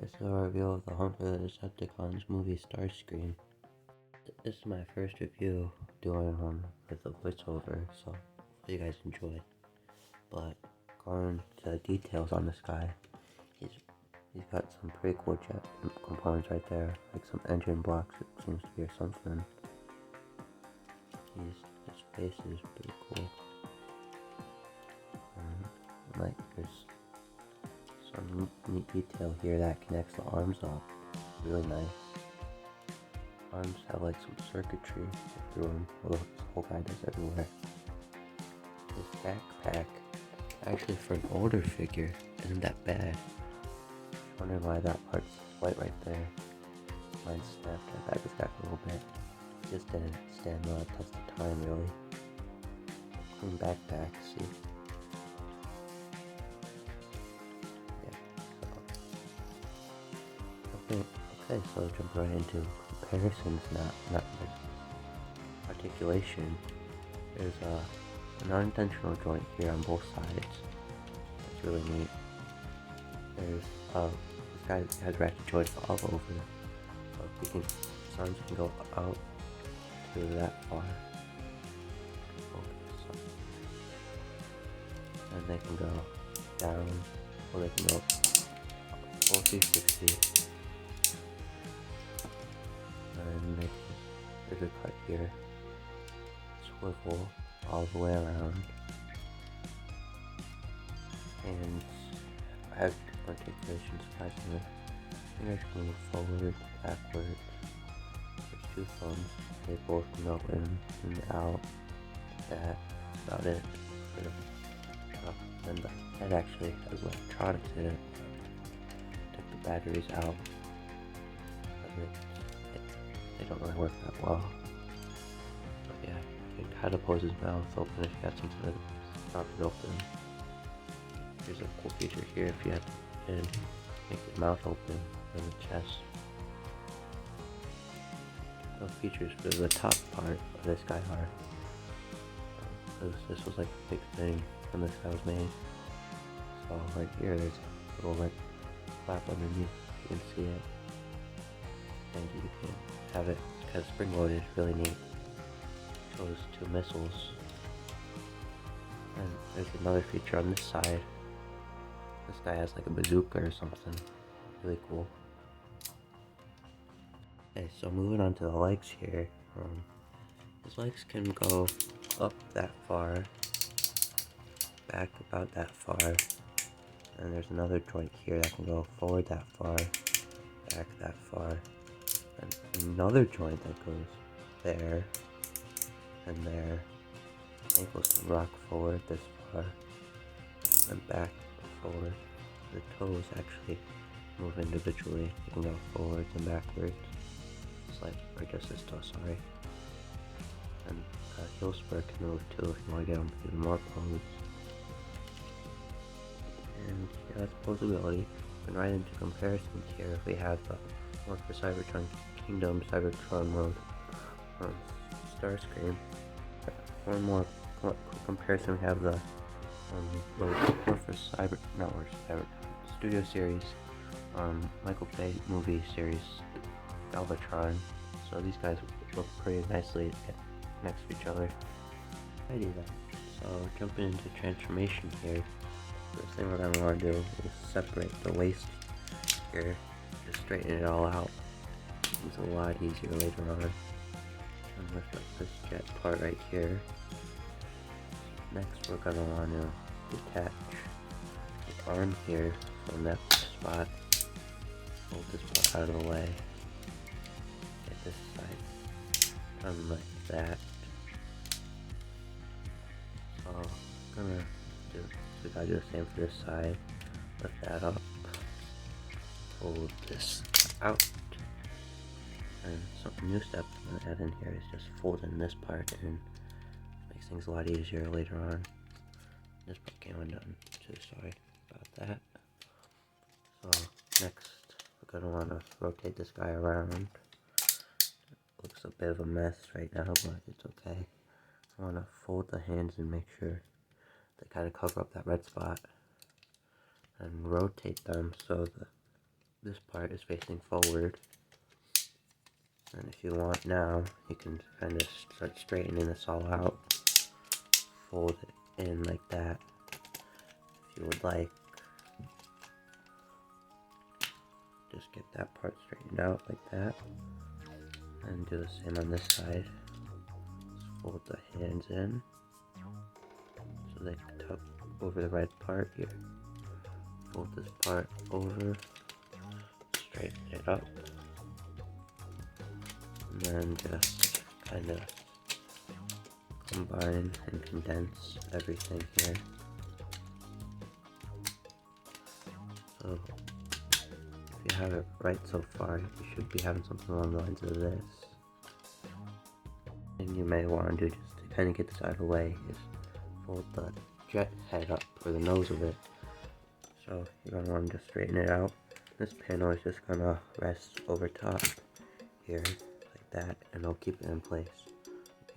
This is a review of the Hunt for the Decepticons movie Starscream. This is my first review doing one with a voiceover, so hopefully you guys enjoy. But going to details on this guy, he's got some pretty cool jet components right there, like some engine blocks it seems to be or something. His face is pretty cool. Like there's some neat detail here that connects the arms up. Really nice. Arms have like some circuitry through them. Well, this whole guy does everywhere. His backpack, actually for an older figure, isn't that bad. I'm wondering why that part's white right there. Mine snapped. I back this back a little bit. Just didn't stand the test of time really. Clean backpack, see. Okay, so jump right into comparisons, not like articulation. There's an unintentional joint here on both sides. It's really neat. There's this guy has ratchet joints all over. So his arms can go out to that far. And they can go down, or they can go full 360. And there's a cut here, swivel all the way around, and I have different articulations surprisingly. Fingers can move forward, backwards. There's two thumbs, they both can go in and out. That's about it. And the head actually has electronics in it. Took the batteries out. They don't really work that well. But yeah, you can kind of pose his mouth open if you have something to stop it open. There's a cool feature here if you have to make his mouth open in the chest. No features for the top part of this guy are. Because this was like a big thing when this guy was made. So right here there's a little like flap underneath, you can see it. And you can have it kind of spring loaded, really neat. Shows two missiles. And there's another feature on this side. This guy has like a bazooka or something. Really cool. Okay, so moving on to the legs here. His legs can go up that far, back about that far, and there's another joint here that can go forward that far, back that far. And another joint that goes there and there. Ankles can rock forward this far and back forward. The toes actually move individually. You can go forwards and backwards. Or just this toe, sorry. And heel spur can move too if you want to get them even more pose. And yeah, that's posability. And right into comparisons here, we have the one for Cybertron Kingdom, Cybertron World, Starscream. One more quick comparison, we have the one for Cyber Studio Series, Michael Bay movie series, Galvatron. So these guys look pretty nicely next to each other. I do that. So jumping into transformation here, first thing we're going to want to do is separate the waist here, just straighten it all out. It's a lot easier later on. And lift up this jet part right here. Next we're going to want to detach the arm here from that spot. Hold this part out of the way. Get this side done like that. So I'm gonna do, we gotta do the same for this side. Lift that up. Hold this out. And some new steps I'm gonna add in here is just folding this part in. Makes things a lot easier later on. This part came undone too, sorry about that. So next we're gonna wanna rotate this guy around. Looks a bit of a mess right now, but it's okay. I want to fold the hands and make sure they kind of cover up that red spot, and rotate them so this part is facing forward. And if you want now, you can kind of start straightening this all out. Fold it in like that, if you would like. Just get that part straightened out like that. And do the same on this side. Just fold the hands in, so they tuck over the red part here. Fold this part over, straighten it up. And then just kind of combine and condense everything here. So if you have it right so far, you should be having something along the lines of this. And you may want to do, just to kind of get this out of the way, is fold the jet head up, or the nose of it. So you're going to want to just straighten it out. This panel is just going to rest over top here, that, and it'll keep it in place.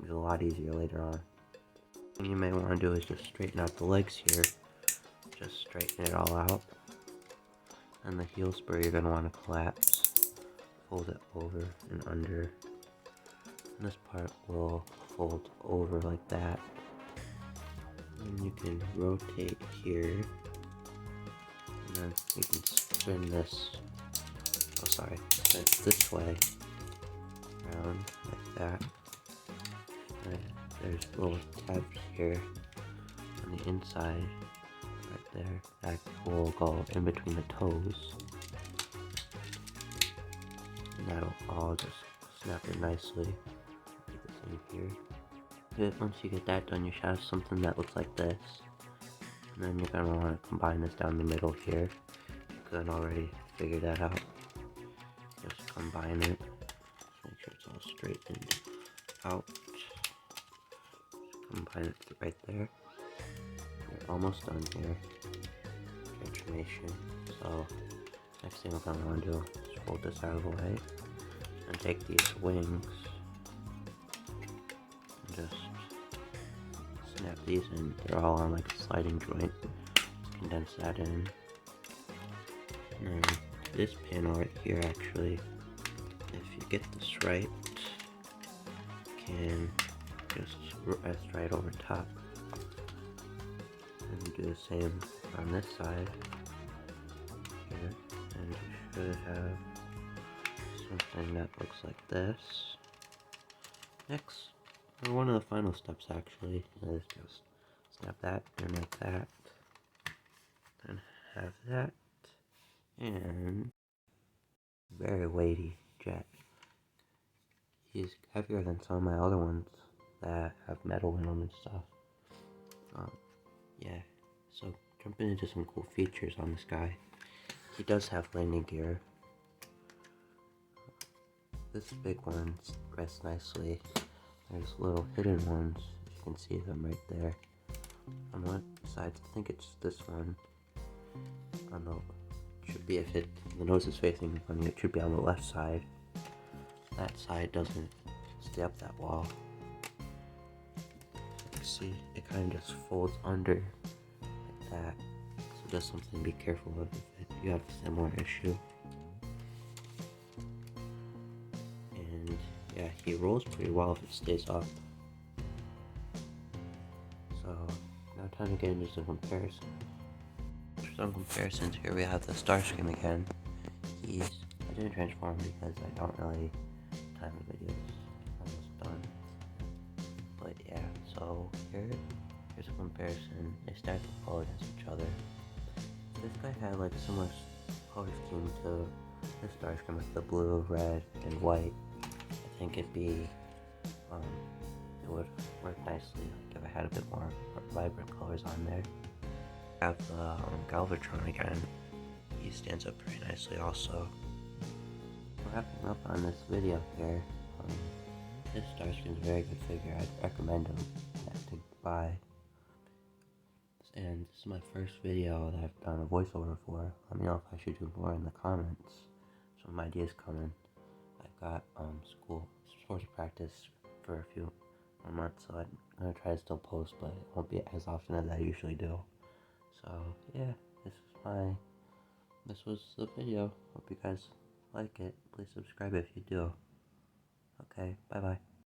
It's a lot easier later on. What you may want to do is just straighten out the legs here. Just straighten it all out. And the heel spur you're going to want to collapse. Fold it over and under. And this part will fold over like that. And you can rotate here. And then you can spin this. Oh, sorry. Spin it this way. Around like that. And there's little tabs here on the inside, right there, that will go in between the toes, and that'll all just snap it nicely. Get this in here. Once you get that done, you should have something that looks like this, and then you're gonna want to combine this down the middle here. You couldn't already figure that out. Just combine it. Make sure it's all straightened out. Combine it right there. You're almost done here. Transformation. So next thing we're gonna want to do is fold this out of the way and take these wings and just snap these in. They're all on like a sliding joint. Let's condense that in. And then this panel right here, actually, if you get this right, you can just rest right over top and do the same on this side here, and you should have something that looks like this. Next, or one of the final steps actually, is just snap that in like that, and have that, and very weighty jet. He's heavier than some of my other ones that have metal in them and stuff. Yeah, so jumping into some cool features on this guy. He does have landing gear. This big one rests nicely. There's little hidden ones, you can see them right there. On one side, I think it's this one. On the, should be, if the nose is facing on you, it should be on the left side. That side doesn't stay up that wall. You see, it kind of just folds under like that. So just something to be careful of if you have a similar issue. And yeah, he rolls pretty well if it stays up. So now time to get into some comparison. For some comparisons, here we have the Starscream again. I didn't transform because I don't really time the videos. Almost done. But yeah, so here's a comparison. They stack the color against each other. This guy had like a similar color scheme to the Starscream with the blue, red, and white. I think it would work nicely like if I had a bit more vibrant colors on there. I have the Galvatron again. He stands up pretty nicely also. Wrapping up on this video here, this Starscream is a very good figure. I'd recommend him to buy. And this is my first video that I've done a voiceover for. Let me know if I should do more in the comments. Some ideas coming. I've got sports practice for a few more months, so I'm gonna try to still post, but it won't be as often as I usually do. So yeah, this is my this was the video. Hope you guys like it. Please subscribe if you do. Okay, bye bye.